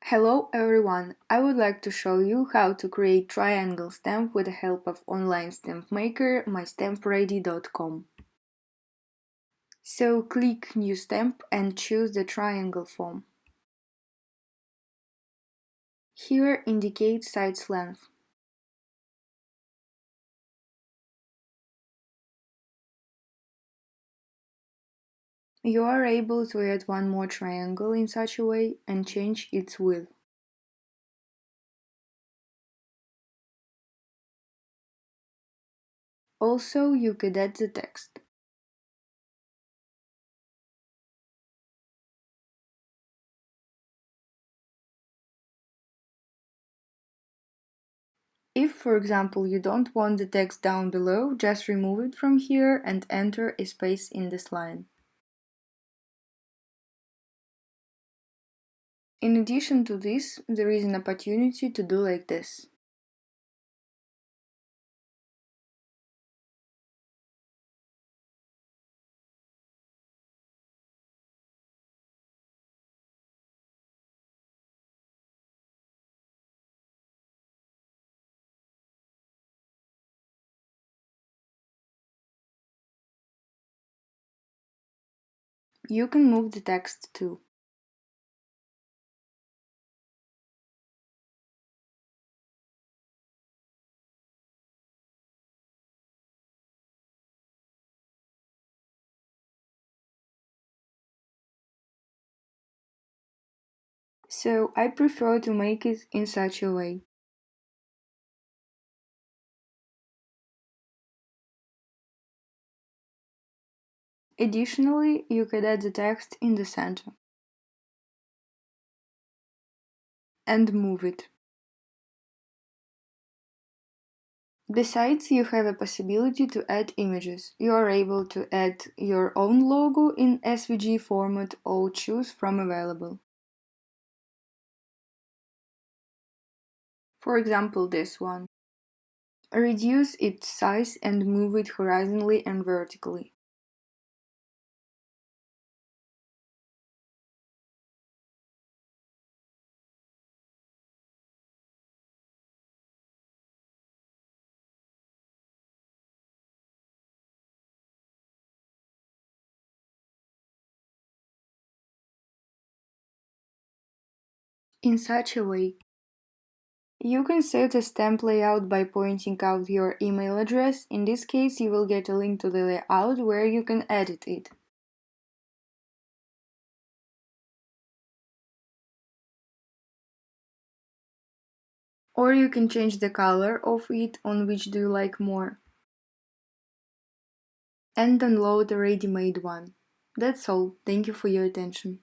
Hello everyone! I would like to show you how to create triangle stamp with the help of online stamp maker MyStampReady.com. So click New Stamp and choose the triangle form. Here indicate side's length. You are able to add one more triangle in such a way and change its width. Also, you could add the text. If, for example, you don't want the text down below, just remove it from here and enter a space in this line. In addition to this, there is an opportunity to do like this. You can move the text too. So I prefer to make it in such a way. Additionally, you could add the text in the center and move it. Besides, you have a possibility to add images. You are able to add your own logo in SVG format or choose from available. For example, this one. Reduce its size and move it horizontally and vertically. In such a way. You can set a stamp layout by pointing out your email address. In this case, you will get a link to the layout where you can edit it. Or you can change the color of it on which do you like more. And download a ready-made one. That's all. Thank you for your attention.